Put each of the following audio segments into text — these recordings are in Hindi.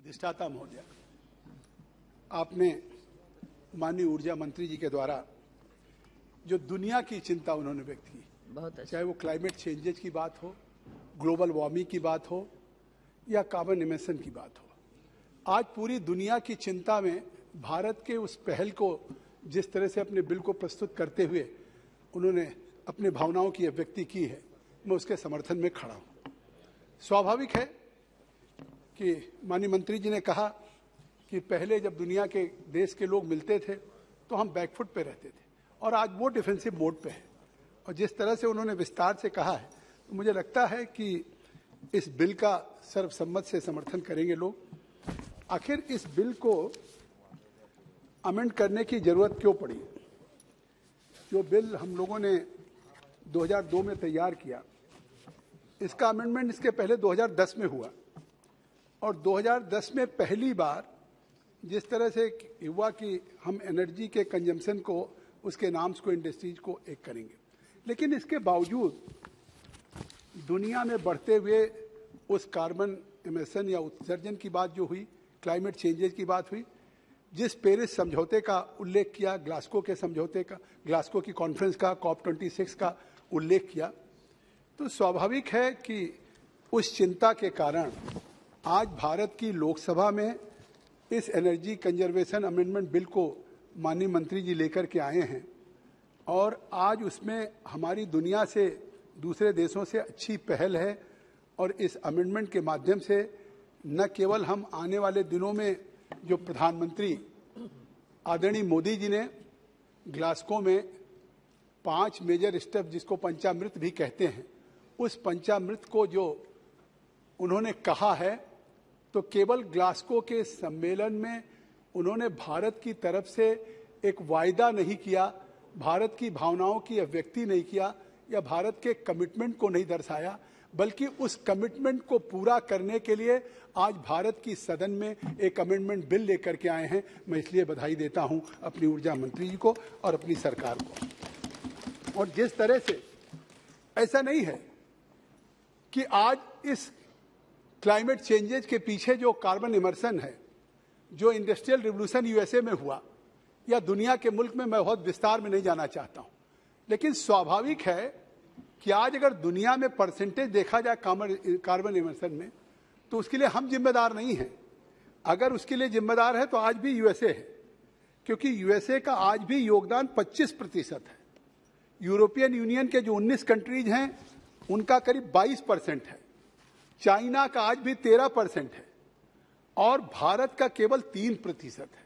अधिष्ठाता महोदय, आपने माननीय ऊर्जा मंत्री जी के द्वारा जो दुनिया की चिंता उन्होंने व्यक्त की, बहुत अच्छा। चाहे वो क्लाइमेट चेंजेज की बात हो, ग्लोबल वार्मिंग की बात हो या कार्बन इमिशन की बात हो, आज पूरी दुनिया की चिंता में भारत के उस पहल को जिस तरह से अपने बिल को प्रस्तुत करते हुए उन्होंने अपने भावनाओं की अभिव्यक्ति की है, मैं उसके समर्थन में खड़ा हूं। स्वाभाविक है कि माननीय मंत्री जी ने कहा कि पहले जब दुनिया के देश के लोग मिलते थे तो हम बैकफुट पे रहते थे और आज वो डिफेंसिव मोड पे है। और जिस तरह से उन्होंने विस्तार से कहा है तो मुझे लगता है कि इस बिल का सर्वसम्मत से समर्थन करेंगे लोग। आखिर इस बिल को अमेंड करने की जरूरत क्यों पड़ी? जो बिल हम लोगों ने 2002 में तैयार किया, इसका अमेंडमेंट इसके पहले 2010 में हुआ और 2010 में पहली बार जिस तरह से हुआ कि हम एनर्जी के कंजम्पशन को, उसके नाम्स को, इंडस्ट्रीज को एक करेंगे, लेकिन इसके बावजूद दुनिया में बढ़ते हुए उस कार्बन इमिशन या उत्सर्जन की बात जो हुई, क्लाइमेट चेंजेज की बात हुई, जिस पेरिस समझौते का उल्लेख किया, ग्लासगो के समझौते का, ग्लासगो की कॉन्फ्रेंस का, COP26 का उल्लेख किया, तो स्वाभाविक है कि उस चिंता के कारण आज भारत की लोकसभा में इस एनर्जी कंजर्वेशन अमेंडमेंट बिल को माननीय मंत्री जी लेकर के आए हैं और आज उसमें हमारी दुनिया से, दूसरे देशों से अच्छी पहल है। और इस अमेंडमेंट के माध्यम से न केवल हम आने वाले दिनों में जो प्रधानमंत्री आदरणीय मोदी जी ने ग्लासगो में 5 मेजर स्टेप, जिसको पंचामृत भी कहते हैं, उस पंचामृत को जो उन्होंने कहा है, तो केवल ग्लासगो के सम्मेलन में उन्होंने भारत की तरफ से एक वायदा नहीं किया, भारत की भावनाओं की अभिव्यक्ति नहीं किया या भारत के कमिटमेंट को नहीं दर्शाया, बल्कि उस कमिटमेंट को पूरा करने के लिए आज भारत की सदन में एक अमेंडमेंट बिल लेकर के आए हैं। मैं इसलिए बधाई देता हूं अपनी ऊर्जा मंत्री जी को और अपनी सरकार को। और जिस तरह से, ऐसा नहीं है कि आज इस क्लाइमेट चेंजेज के पीछे जो कार्बन इमर्शन है, जो इंडस्ट्रियल रिवोल्यूशन यूएसए में हुआ या दुनिया के मुल्क में, मैं बहुत विस्तार में नहीं जाना चाहता हूं, लेकिन स्वाभाविक है कि आज अगर दुनिया में परसेंटेज देखा जाए कार्बन इमर्शन में, तो उसके लिए हम जिम्मेदार नहीं हैं। अगर उसके लिए जिम्मेदार है तो आज भी यूएसए है, क्योंकि यूएसए का आज भी योगदान 25% है। यूरोपियन यूनियन के जो 19 कंट्रीज हैं उनका करीब 22% है, चाइना का आज भी 13% है और भारत का केवल 3% है।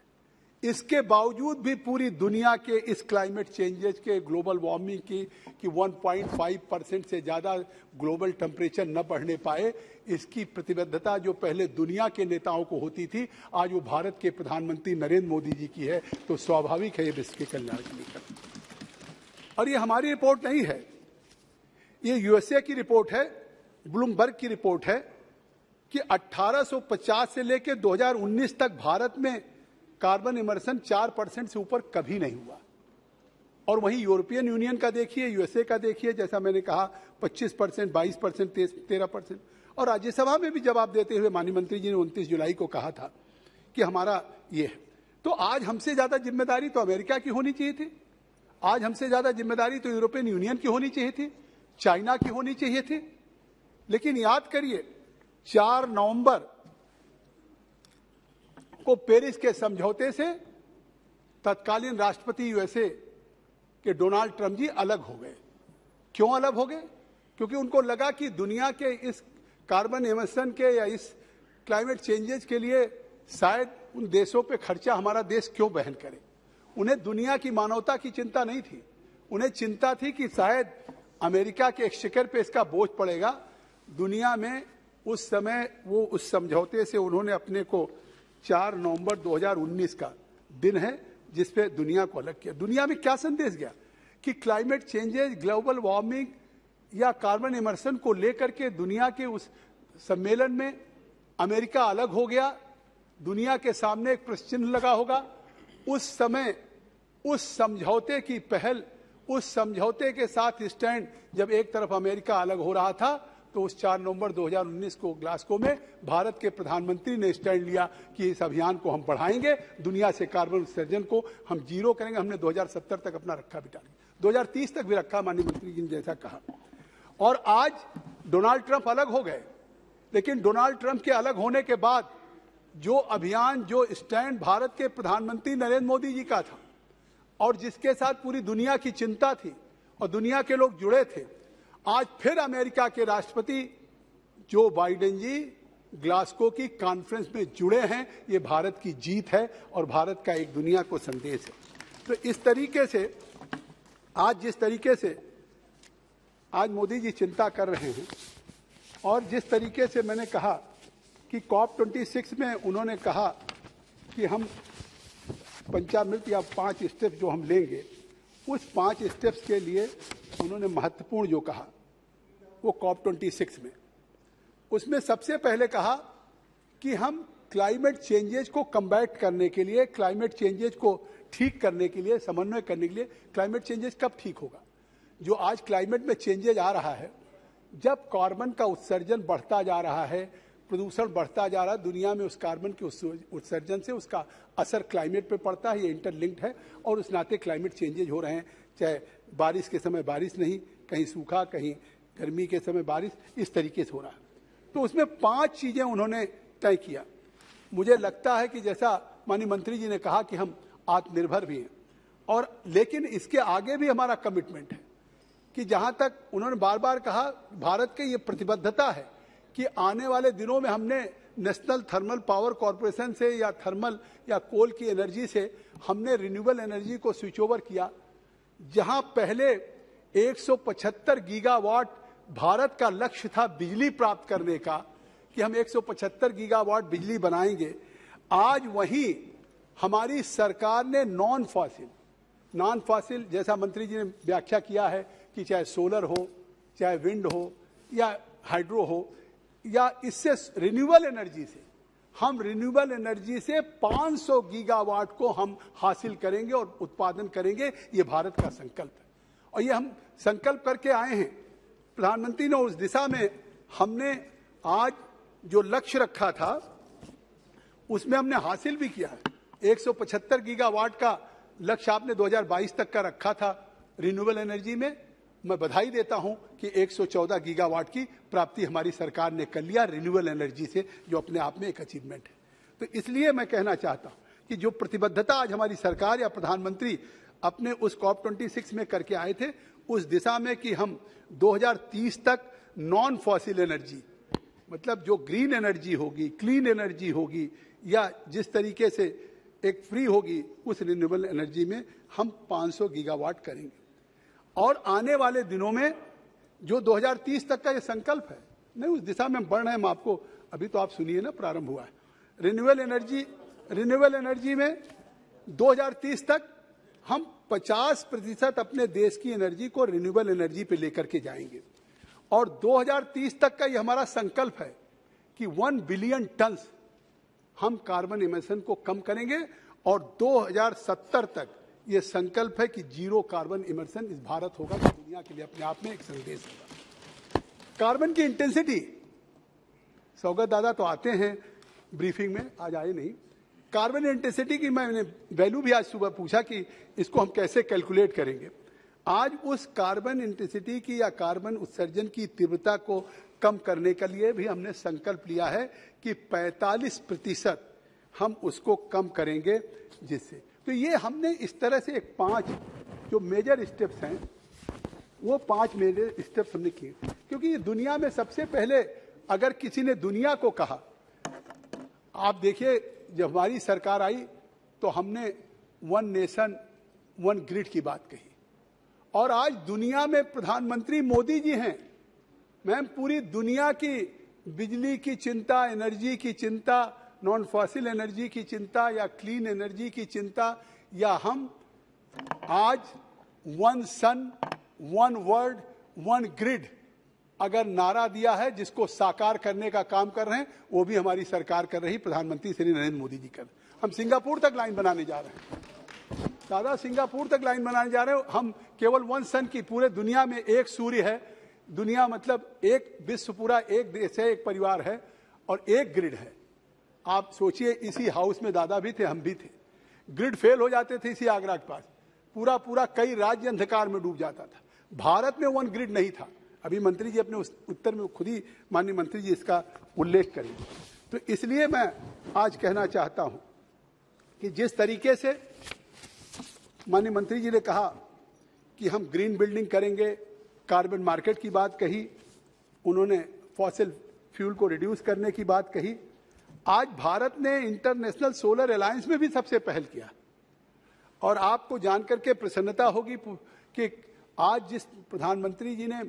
इसके बावजूद भी पूरी दुनिया के इस क्लाइमेट चेंजेस के, ग्लोबल वार्मिंग की 1.5% से ज़्यादा ग्लोबल टेम्परेचर न बढ़ने पाए, इसकी प्रतिबद्धता जो पहले दुनिया के नेताओं को होती थी, आज वो भारत के प्रधानमंत्री नरेंद्र मोदी जी की है। तो स्वाभाविक है ये विश्व के कल्याण के लिए करना। और ये हमारी रिपोर्ट नहीं है, ये यूएसए की रिपोर्ट है, ब्लूमबर्ग की रिपोर्ट है कि 1850 से लेकर 2019 तक भारत में कार्बन इमर्शन 4% से ऊपर कभी नहीं हुआ। और वहीं यूरोपियन यूनियन का देखिए, यूएसए का देखिए, जैसा मैंने कहा 25%, 22%, 13%। और राज्यसभा में भी जवाब देते हुए माननीय मंत्री जी ने 29 जुलाई को कहा था कि हमारा ये है। तो आज हमसे ज्यादा जिम्मेदारी तो अमेरिका की होनी चाहिए थी, आज हमसे ज्यादा जिम्मेदारी तो यूरोपियन यूनियन की होनी चाहिए थी, चाइना की होनी चाहिए थी। लेकिन याद करिए, 4 नवंबर को पेरिस के समझौते से तत्कालीन राष्ट्रपति यूएसए के डोनाल्ड ट्रंप जी अलग हो गए। क्यों अलग हो गए? क्योंकि उनको लगा कि दुनिया के इस कार्बन इमिशन के या इस क्लाइमेट चेंजेस के लिए शायद उन देशों पे खर्चा हमारा देश क्यों वहन करे। उन्हें दुनिया की मानवता की चिंता नहीं थी, उन्हें चिंता थी कि शायद अमेरिका के एक्सचेकर पे इसका बोझ पड़ेगा। दुनिया में उस समय वो उस समझौते से उन्होंने अपने को 4 नवंबर 2019 का दिन है जिसपे दुनिया को अलग किया। दुनिया में क्या संदेश गया कि क्लाइमेट चेंजेस, ग्लोबल वार्मिंग या कार्बन इमर्शन को लेकर के दुनिया के उस सम्मेलन में अमेरिका अलग हो गया, दुनिया के सामने एक प्रश्न चिन्ह लगा होगा। उस समय उस समझौते की पहल, उस समझौते के साथ स्टैंड, जब एक तरफ अमेरिका अलग हो रहा था तो उस 4 नवंबर 2019 को ग्लासगो में भारत के प्रधानमंत्री ने स्टैंड लिया कि इस अभियान को हम बढ़ाएंगे, दुनिया से कार्बन उत्सर्जन को हम जीरो करेंगे। हमने 2070 तक अपना रखा भी टारगेट, 2030 तक भी रखा, माननीय मंत्री जी ने जैसा कहा। और आज डोनाल्ड ट्रंप अलग हो गए, लेकिन डोनाल्ड ट्रंप के अलग होने के बाद जो अभियान, जो स्टैंड भारत के प्रधानमंत्री नरेंद्र मोदी जी का था और जिसके साथ पूरी दुनिया की चिंता थी और दुनिया के लोग जुड़े थे, आज फिर अमेरिका के राष्ट्रपति जो बाइडेन जी ग्लासगो की कॉन्फ्रेंस में जुड़े हैं। ये भारत की जीत है और भारत का एक दुनिया को संदेश है। तो इस तरीके से आज जिस तरीके से आज मोदी जी चिंता कर रहे हैं और जिस तरीके से मैंने कहा कि COP26 में उन्होंने कहा कि हम पंचामृत या 5 स्टेप जो हम लेंगे, उस 5 स्टेप्स के लिए उन्होंने महत्वपूर्ण जो कहा वो COP26 में, उसमें सबसे पहले कहा कि हम क्लाइमेट चेंजेज को कम्बैट करने के लिए, क्लाइमेट चेंजेज को ठीक करने के लिए, समन्वय करने के लिए, क्लाइमेट चेंजेज कब ठीक होगा? जो आज क्लाइमेट में चेंजेज आ रहा है, जब कार्बन का उत्सर्जन बढ़ता जा रहा है, प्रदूषण बढ़ता जा रहा है दुनिया में, उस कार्बन के उत्सर्जन से उसका असर क्लाइमेट पे पड़ता है। ये इंटरलिंक्ड है और उस नाते क्लाइमेट चेंजेज हो रहे हैं। चाहे बारिश के समय बारिश नहीं, कहीं सूखा, कहीं गर्मी के समय बारिश, इस तरीके से हो रहा है। तो उसमें 5 चीजें उन्होंने तय किया। मुझे लगता है कि जैसा माननीय मंत्री जी ने कहा कि हम आत्मनिर्भर भी हैं, और लेकिन इसके आगे भी हमारा कमिटमेंट है कि जहां तक उन्होंने बार बार कहा, भारत की ये प्रतिबद्धता है कि आने वाले दिनों में हमने नेशनल थर्मल पावर कॉरपोरेशन से या थर्मल या कोल की एनर्जी से हमने रिन्यूएबल एनर्जी को स्विच ओवर किया। जहां पहले 175 गीगावाट भारत का लक्ष्य था बिजली प्राप्त करने का कि हम 175 गीगावाट बिजली बनाएंगे, आज वहीं हमारी सरकार ने नॉन फॉसिल जैसा मंत्री जी ने व्याख्या किया है कि चाहे सोलर हो, चाहे विंड हो या हाइड्रो हो, या इससे रिन्यूएबल एनर्जी से, हम रिन्यूएबल एनर्जी से 500 गीगावाट को हम हासिल करेंगे और उत्पादन करेंगे। ये भारत का संकल्प है और ये हम संकल्प करके आए हैं प्रधानमंत्री ने। उस दिशा में हमने आज जो लक्ष्य रखा था उसमें हमने हासिल भी किया है। 175 गीगावाट का लक्ष्य आपने 2022 तक का रखा था रिन्यूएबल एनर्जी में। मैं बधाई देता हूं कि 114 गीगावाट की प्राप्ति हमारी सरकार ने कर लिया रिन्यूएबल एनर्जी से, जो अपने आप में एक अचीवमेंट है। तो इसलिए मैं कहना चाहता हूं कि जो प्रतिबद्धता आज हमारी सरकार या प्रधानमंत्री अपने उस COP26 में करके आए थे, उस दिशा में कि हम 2030 तक नॉन फॉसिल एनर्जी, मतलब जो ग्रीन एनर्जी होगी, क्लीन एनर्जी होगी, या जिस तरीके से एक फ्री होगी, उस रिन्यूएबल एनर्जी में हम 500 गीगावाट करेंगे। और आने वाले दिनों में जो 2030 तक का ये संकल्प है, नहीं उस दिशा में बढ़ रहे हैं। हम आपको अभी तो आप सुनिए ना, प्रारंभ हुआ है। रिन्यूएबल एनर्जी में 2030 तक हम 50% अपने देश की एनर्जी को रिन्यूएबल एनर्जी पे लेकर के जाएंगे। और 2030 तक का ये हमारा संकल्प है कि 1 बिलियन टन हम कार्बन इमिशन को कम करेंगे। और 2070 तक ये संकल्प है कि जीरो कार्बन इमिशन इस भारत होगा, जो दुनिया के लिए अपने आप में एक संदेश होगा। कार्बन की इंटेंसिटी, सौगत दादा तो आते हैं ब्रीफिंग में, आज आए नहीं। कार्बन इंटेंसिटी की मैंने वैल्यू भी आज सुबह पूछा कि इसको हम कैसे कैलकुलेट करेंगे। आज उस कार्बन इंटेंसिटी की या कार्बन उत्सर्जन की तीव्रता को कम करने के लिए भी हमने संकल्प लिया है कि 45% हम उसको कम करेंगे। जिससे तो ये हमने इस तरह से एक 5 जो मेजर स्टेप्स हैं, वो 5 मेजर स्टेप्स हमने किए। क्योंकि ये दुनिया में सबसे पहले अगर किसी ने दुनिया को कहा, आप देखिए जब हमारी सरकार आई तो हमने 1 नेशन 1 ग्रिड की बात कही, और आज दुनिया में प्रधानमंत्री मोदी जी हैं। मैम, पूरी दुनिया की बिजली की चिंता, एनर्जी की चिंता, नॉन फॉसिल एनर्जी की चिंता या क्लीन एनर्जी की चिंता, या हम आज 1 सन 1 वर्ल्ड 1 ग्रिड अगर नारा दिया है, जिसको साकार करने का काम कर रहे हैं, वो भी हमारी सरकार कर रही, प्रधानमंत्री श्री नरेंद्र मोदी जी कर। हम सिंगापुर तक लाइन बनाने जा रहे हैं दादा, सिंगापुर तक लाइन बनाने जा रहे हो। हम केवल 1 सन की, पूरे दुनिया में एक सूर्य है दुनिया मतलब एक विश्व पूरा एक देश है, एक परिवार है और एक ग्रिड है। आप सोचिए, इसी हाउस में दादा भी थे, हम भी थे। ग्रिड फेल हो जाते थे इसी आगरा के पास, पूरा पूरा कई राज्य अंधकार में डूब जाता था। भारत में वन ग्रिड नहीं था। अभी मंत्री जी अपने उस उत्तर में खुद ही माननीय मंत्री जी इसका उल्लेख करेंगे। तो इसलिए मैं आज कहना चाहता हूं कि जिस तरीके से माननीय मंत्री जी ने कहा कि हम ग्रीन बिल्डिंग करेंगे, कार्बन मार्केट की बात कही, उन्होंने फॉसिल फ्यूल को रिड्यूस करने की बात कही। आज भारत ने इंटरनेशनल सोलर अलायंस में भी सबसे पहल किया और आपको जानकर के प्रसन्नता होगी कि आज जिस प्रधानमंत्री जी ने,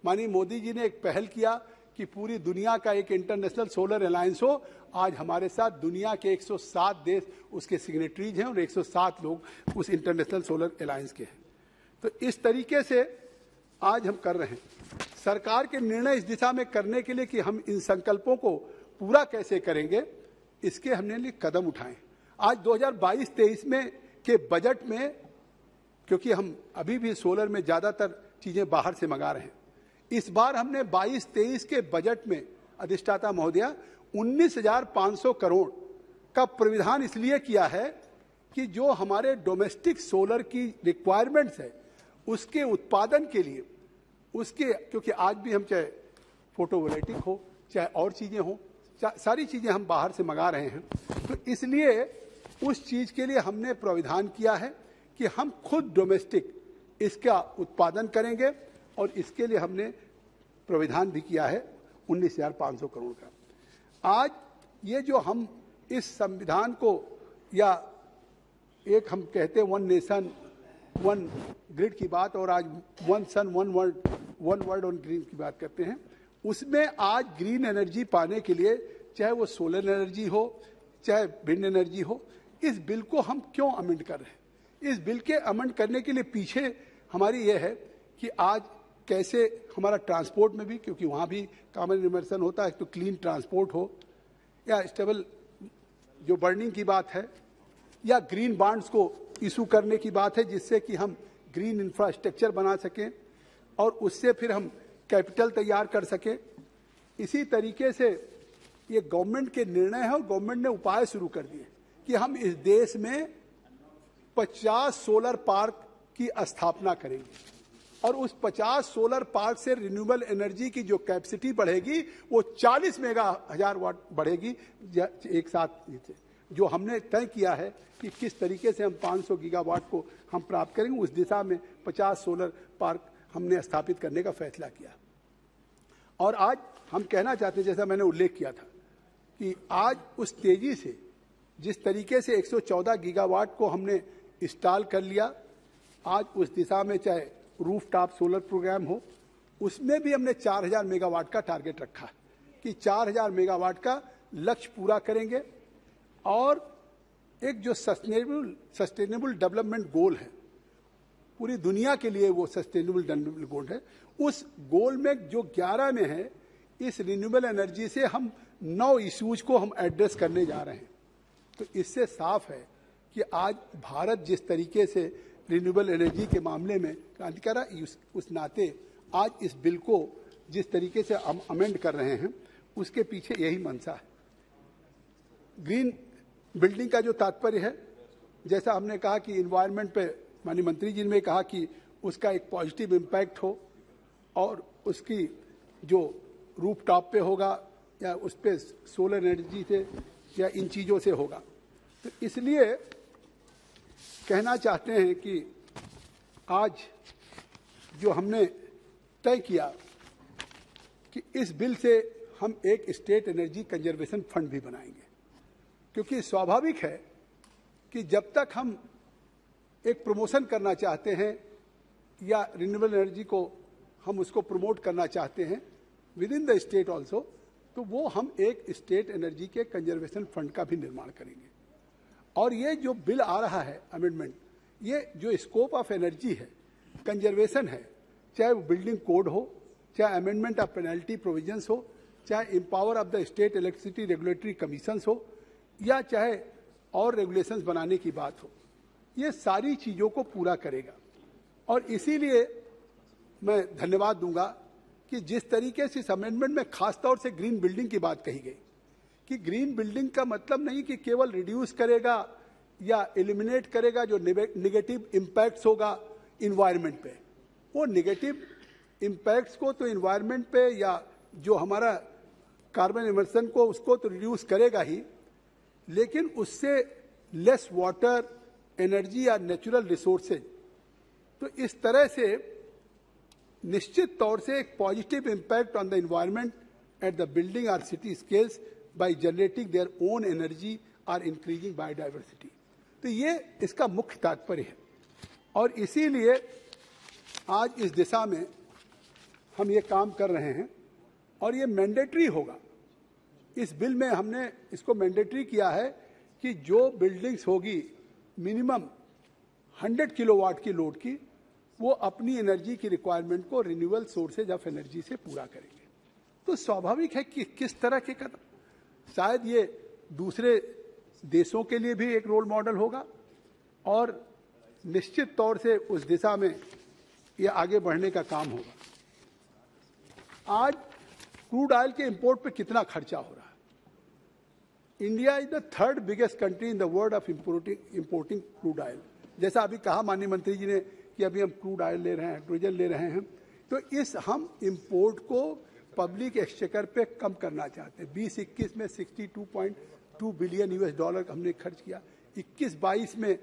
माननीय मोदी जी ने एक पहल किया कि पूरी दुनिया का एक इंटरनेशनल सोलर अलायंस हो। आज हमारे साथ दुनिया के 107 देश उसके सिग्नेटरीज हैं और 107 लोग उस इंटरनेशनल सोलर अलायंस के हैं। तो इस तरीके से आज हम कर रहे हैं। सरकार के निर्णय इस दिशा में करने के लिए कि हम इन संकल्पों को पूरा कैसे करेंगे, इसके हमने लिए कदम उठाए। आज 2022-23 में के बजट में, क्योंकि हम अभी भी सोलर में ज्यादातर चीजें बाहर से मंगा रहे हैं, इस बार हमने 22-23 के बजट में अधिष्ठाता महोदया 19,500 करोड़ का प्राविधान इसलिए किया है कि जो हमारे डोमेस्टिक सोलर की रिक्वायरमेंट्स है उसके उत्पादन के लिए, उसके, क्योंकि आज भी हम चाहे फोटोवोल्टिक हो चाहे और चीजें हो, सारी चीजें हम बाहर से मंगा रहे हैं। तो इसलिए उस चीज के लिए हमने प्राविधान किया है कि हम खुद डोमेस्टिक इसका उत्पादन करेंगे और इसके लिए हमने प्राविधान भी किया है 19,500 करोड़ का। आज ये जो हम इस संविधान को, या एक हम कहते हैं वन नेशन वन ग्रिड की बात, और आज one sun one world on green की बात करते हैं, उसमें आज ग्रीन एनर्जी पाने के लिए, चाहे वो सोलर एनर्जी हो चाहे विंड एनर्जी हो, इस बिल को हम क्यों अमेंड कर रहे हैं। इस बिल के अमेंड करने के लिए पीछे हमारी ये है कि आज कैसे हमारा ट्रांसपोर्ट में भी, क्योंकि वहां भी कॉमन इमर्सन होता है, तो क्लीन ट्रांसपोर्ट हो, या स्टेबल जो बर्निंग की बात है, या ग्रीन बॉन्ड्स को इशू करने की बात है, जिससे कि हम ग्रीन इंफ्रास्ट्रक्चर बना सकें और उससे फिर हम कैपिटल तैयार कर सकें। इसी तरीके से ये गवर्नमेंट के निर्णय है और गवर्नमेंट ने उपाय शुरू कर दिए कि हम इस देश में 50 सोलर पार्क की स्थापना करेंगे और उस 50 सोलर पार्क से रिन्यूएबल एनर्जी की जो कैपेसिटी बढ़ेगी वो 40 मेगाहजार वाट बढ़ेगी एक साथ। जो हमने तय किया है कि किस तरीके से हम 500 गीगावाट को हम प्राप्त करेंगे, उस दिशा में 50 सोलर पार्क हमने स्थापित करने का फैसला किया। और आज हम कहना चाहते हैं, जैसा मैंने उल्लेख किया था, कि आज उस तेजी से जिस तरीके से 114 गीगावाट को हमने इंस्टॉल कर लिया, आज उस दिशा में चाहे रूफटॉप सोलर प्रोग्राम हो, उसमें भी हमने 4000 मेगावाट का टारगेट रखा है कि 4000 मेगावाट का लक्ष्य पूरा करेंगे। और एक जो सस्टेनेबल डेवलपमेंट गोल है, पूरी दुनिया के लिए वो सस्टेनेबल डेवलपमेंट गोल है, उस गोल में जो 11 में है, इस रिन्यूएबल एनर्जी से हम 9 इश्यूज को हम एड्रेस करने जा रहे हैं। तो इससे साफ है कि आज भारत जिस तरीके से रिन्यूएबल एनर्जी के मामले में क्रांति कर रहा है, उस नाते आज इस बिल को जिस तरीके से हम अमेंड कर रहे हैं, उसके पीछे यही मंशा है। ग्रीन बिल्डिंग का जो तात्पर्य है, जैसा हमने कहा कि इन्वायरमेंट पे माननीय मंत्री जी ने कहा कि उसका एक पॉजिटिव इम्पैक्ट हो और उसकी जो रूफ टॉप पे होगा या उस पे सोलर एनर्जी से या इन चीज़ों से होगा। तो इसलिए कहना चाहते हैं कि आज जो हमने तय किया कि इस बिल से हम एक स्टेट एनर्जी कंजर्वेशन फंड भी बनाएंगे, क्योंकि स्वाभाविक है कि जब तक हम एक प्रमोशन करना चाहते हैं या रिन्यूएबल एनर्जी को हम उसको प्रमोट करना चाहते हैं with in the state also, तो वो हम एक स्टेट एनर्जी के कंजर्वेशन फंड का भी निर्माण करेंगे। और ये जो बिल आ रहा है अमेंडमेंट, ये जो स्कोप ऑफ एनर्जी है, कंजर्वेशन है, चाहे वो बिल्डिंग कोड हो, चाहे अमेंडमेंट ऑफ पेनल्टी प्रोविजंस हो, चाहे empower of the state electricity regulatory commissions हो, या चाहे और रेगुलेशंस बनाने की बात हो, ये सारी चीज़ों को पूरा करेगा। और इसीलिए मैं धन्यवाद दूंगा कि जिस तरीके से इस अमेंडमेंट में खासतौर से ग्रीन बिल्डिंग की बात कही गई कि ग्रीन बिल्डिंग का मतलब नहीं कि केवल रिड्यूस करेगा या एलिमिनेट करेगा जो नेगेटिव इम्पैक्ट्स होगा इन्वायरमेंट पे। वो नेगेटिव इम्पैक्ट्स को तो इन्वायरमेंट पे या जो हमारा कार्बन इमर्सन को उसको तो रिड्यूस करेगा ही, लेकिन उससे लेस वाटर, एनर्जी या नेचुरल रिसोर्सेज, तो इस तरह से निश्चित तौर से एक positive impact on the environment at the building or city scales by generating their own energy or increasing biodiversity. तो ये इसका मुख्य तात्पर्य है और इसीलिए आज इस दिशा में हम ये काम कर रहे हैं और ये मैंडेटरी होगा। इस बिल में हमने इसको मैंडेटरी किया है कि जो बिल्डिंग्स होगी मिनिमम 100 किलोवाट की लोड की, वो अपनी एनर्जी की रिक्वायरमेंट को रिन्यूएबल सोर्सेज ऑफ एनर्जी से पूरा करेंगे। तो स्वाभाविक है कि किस तरह के कदम, शायद ये दूसरे देशों के लिए भी एक रोल मॉडल होगा और निश्चित तौर से उस दिशा में ये आगे बढ़ने का काम होगा। आज क्रूड ऑयल के इंपोर्ट पे कितना खर्चा हो रहा है? India is the third biggest country in the world of importing crude oil. जैसा अभी कहा माननीय मंत्री जी ने कि अभी हम क्रूड ऑयल ले रहे हैं, हाइड्रोजन ले रहे हैं, तो इस हम इंपोर्ट को पब्लिक एक्सचेकर पे कम करना चाहते हैं। 2021 में 62.2 बिलियन यूएस डॉलर हमने खर्च किया, 21-22 में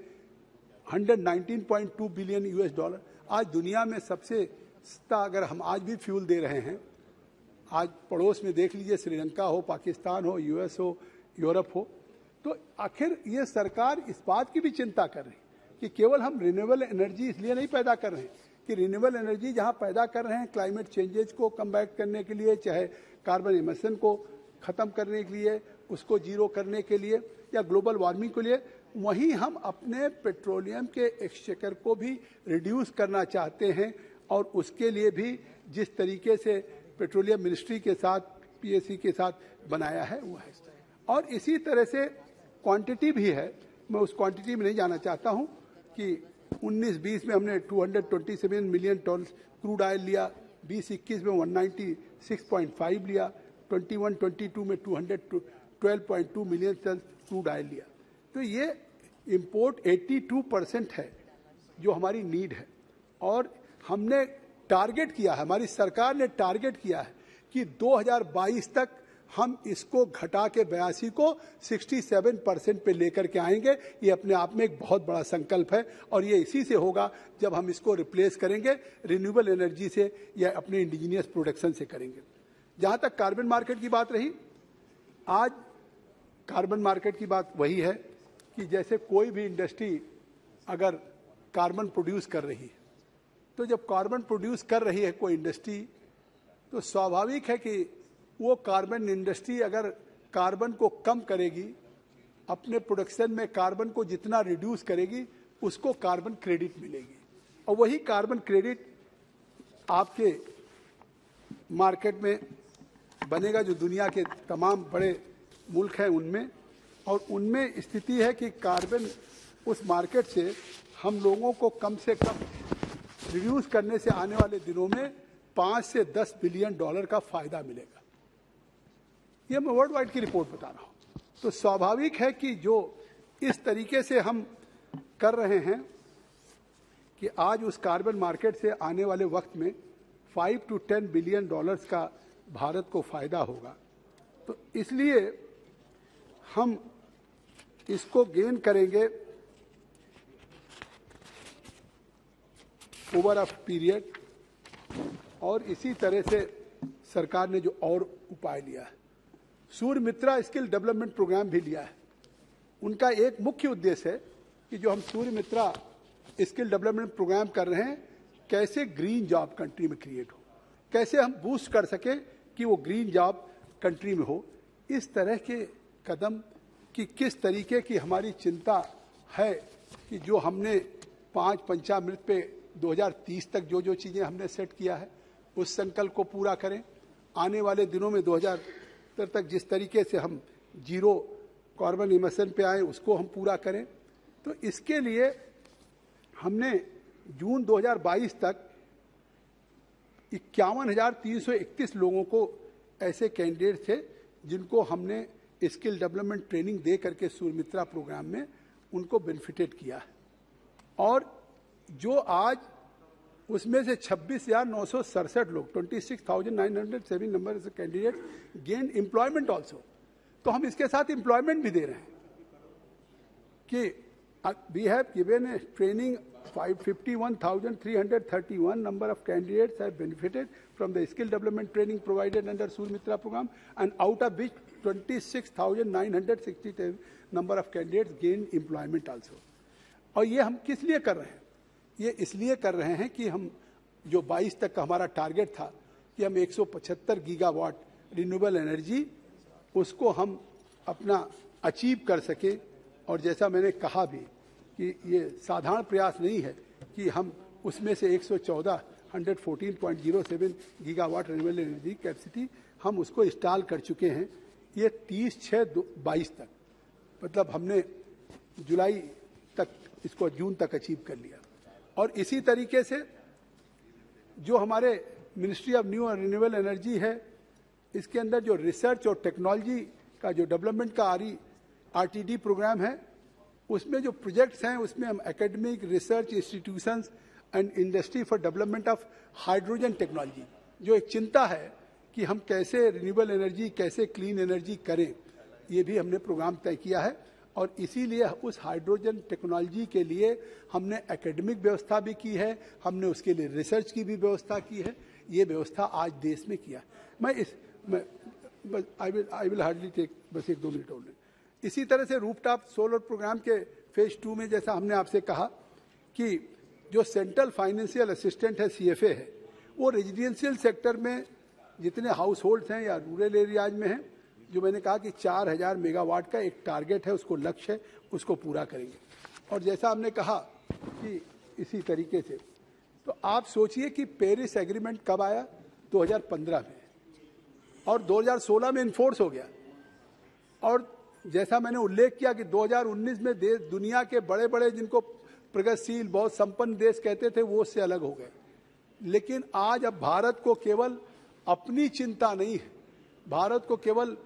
119.2 बिलियन यूएस डॉलर। आज दुनिया में सबसे सस्ता अगर हम आज भी फ्यूल दे रहे हैं, आज पड़ोस में देख लीजिए, श्रीलंका हो, पाकिस्तान हो, यूएस हो, यूरोप हो, तो आखिर ये सरकार इस बात की भी चिंता कर रही है कि केवल हम रिन्यूएबल एनर्जी इसलिए नहीं पैदा कर रहे हैं कि रिन्यूएबल एनर्जी जहां पैदा कर रहे हैं क्लाइमेट चेंजेज को कम्बैट करने के लिए, चाहे कार्बन इमिशन को खत्म करने के लिए, उसको जीरो करने के लिए या ग्लोबल वार्मिंग के लिए, वहीं हम अपने पेट्रोलियम के एक्सचेकर को भी रिड्यूस करना चाहते हैं और उसके लिए भी जिस तरीके से पेट्रोलियम मिनिस्ट्री के साथ, पीएससी के साथ बनाया है वो है। और इसी तरह से क्वांटिटी भी है, मैं उस क्वांटिटी में नहीं जाना चाहता हूं कि 19-20 में हमने 227 मिलियन टन क्रूड ऑयल लिया, 20-21 में 196.5 लिया, 21-22 में 212.2 मिलियन टन क्रूड ऑयल लिया। तो ये इंपोर्ट 82% है जो हमारी नीड है और हमने टारगेट किया है, हमारी सरकार ने टारगेट किया है कि 2022 तक हम इसको घटा के 82 को 67% पे लेकर के आएंगे। ये अपने आप में एक बहुत बड़ा संकल्प है और ये इसी से होगा जब हम इसको रिप्लेस करेंगे रिन्यूएबल एनर्जी से या अपने इंडिजीनियस प्रोडक्शन से करेंगे। जहां तक कार्बन मार्केट की बात रही, आज कार्बन मार्केट की बात वही है कि जैसे कोई भी इंडस्ट्री अगर कार्बन प्रोड्यूस कर रही है, तो जब कार्बन प्रोड्यूस कर रही है कोई इंडस्ट्री, तो स्वाभाविक है कि वो कार्बन इंडस्ट्री अगर कार्बन को कम करेगी, अपने प्रोडक्शन में कार्बन को जितना रिड्यूस करेगी, उसको कार्बन क्रेडिट मिलेगी और वही कार्बन क्रेडिट आपके मार्केट में बनेगा जो दुनिया के तमाम बड़े मुल्क हैं उनमें, और उनमें स्थिति है कि कार्बन उस मार्केट से हम लोगों को कम से कम रिड्यूस करने से आने वाले दिनों में 5 से 10 बिलियन डॉलर का फायदा मिलेगा। ये मैं वर्ल्ड वाइड की रिपोर्ट बता रहा हूं। तो स्वाभाविक है कि जो इस तरीके से हम कर रहे हैं कि आज उस कार्बन मार्केट से आने वाले वक्त में 5 to 10 बिलियन डॉलर्स का भारत को फायदा होगा। तो इसलिए हम इसको गेन करेंगे ओवर अ पीरियड, और इसी तरह से सरकार ने जो और उपाय लिया है, सूर्य मित्रा स्किल डेवलपमेंट प्रोग्राम भी लिया है। उनका एक मुख्य उद्देश्य है कि जो हम सूर्य मित्रा स्किल डेवलपमेंट प्रोग्राम कर रहे हैं, कैसे ग्रीन जॉब कंट्री में क्रिएट हो, कैसे हम बूस्ट कर सके कि वो ग्रीन जॉब कंट्री में हो। इस तरह के कदम कि किस तरीके की हमारी चिंता है कि जो हमने 5 पंचामृत पे 2030 तक जो जो चीज़ें हमने सेट किया है उस संकल्प को पूरा करें। आने वाले दिनों में 2070 तक जिस तरीके से हम जीरो कार्बन इमिशन पे आए उसको हम पूरा करें। तो इसके लिए हमने जून 2022 तक 51,331 लोगों को ऐसे कैंडिडेट थे जिनको हमने स्किल डेवलपमेंट ट्रेनिंग दे करके सुमित्रा प्रोग्राम में उनको बेनिफिटेड किया है। और जो आज उसमें से 26,967 लोग 26,907 number candidate gain employment also. तो हम इसके साथ एम्प्लॉयमेंट भी दे रहे हैं कि we have given a training 51,331 number of candidates have benefited from the skill development training provided under Surmitra program, and out of which 26,960 number of candidates gained employment also. और ये हम किस लिए कर रहे हैं? ये इसलिए कर रहे हैं कि हम जो 22 तक का हमारा टारगेट था कि हम 175 गीगावाट रिन्यूएबल एनर्जी उसको हम अपना अचीव कर सके। और जैसा मैंने कहा भी कि ये साधारण प्रयास नहीं है कि हम उसमें से 114.07 गीगावाट रिन्यूएबल एनर्जी कैपेसिटी हम उसको इंस्टॉल कर चुके हैं। ये 30/6/22 तक, मतलब हमने जुलाई तक इसको जून तक अचीव कर लिया। और इसी तरीके से जो हमारे मिनिस्ट्री ऑफ न्यू और रिन्यूएबल एनर्जी है, इसके अंदर जो रिसर्च और टेक्नोलॉजी का जो डेवलपमेंट का RTD प्रोग्राम है, उसमें जो प्रोजेक्ट्स हैं उसमें हम academic research institutions and industry for development of hydrogen technology, जो एक चिंता है कि हम कैसे रिन्यूएबल एनर्जी, कैसे क्लीन एनर्जी करें, ये भी हमने प्रोग्राम तय किया है। और इसीलिए उस हाइड्रोजन टेक्नोलॉजी के लिए हमने एकेडमिक व्यवस्था भी की है, हमने उसके लिए रिसर्च की भी व्यवस्था की है। ये व्यवस्था आज देश में किया। आई विल हार्डली टेक बस 1-2 मिनट और। इसी तरह से रूफटॉप सोलर प्रोग्राम के फेज 2 में जैसा हमने आपसे कहा कि जो सेंट्रल फाइनेंशियल असिस्टेंट है, CFA है, वो रेजिडेंशियल सेक्टर में जितने हाउस होल्ड्स हैं या रूरल एरियाज में हैं, जो मैंने कहा कि 4,000 मेगावाट का एक टारगेट है, उसको लक्ष्य है, उसको पूरा करेंगे। और जैसा हमने कहा कि इसी तरीके से, तो आप सोचिए कि पेरिस एग्रीमेंट कब आया? 2015 में, और 2016 में इन्फोर्स हो गया। और जैसा मैंने उल्लेख किया कि 2019 में देश, दुनिया के बड़े बड़े जिनको प्रगतिशील, बहुत संपन्न देश कहते थे, वो उससे अलग हो गए। लेकिन आज अब भारत को केवल अपनी चिंता नहीं है, भारत को केवल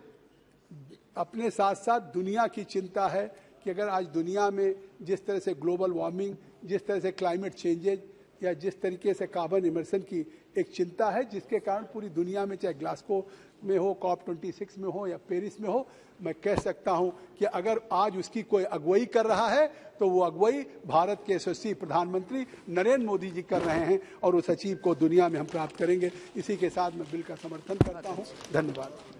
अपने साथ साथ दुनिया की चिंता है कि अगर आज दुनिया में जिस तरह से ग्लोबल वार्मिंग, जिस तरह से क्लाइमेट चेंजेज, या जिस तरीके से कार्बन इमर्शन की एक चिंता है, जिसके कारण पूरी दुनिया में, चाहे ग्लासगो में हो, COP26 में हो या पेरिस में हो, मैं कह सकता हूं कि अगर आज उसकी कोई अगुवाई कर रहा है तो वो अगुवाई भारत के यशस्वी प्रधानमंत्री नरेंद्र मोदी जी कर रहे हैं, और उस अचीव को दुनिया में हम प्राप्त करेंगे। इसी के साथ मैं बिल का समर्थन करता हूं। धन्यवाद।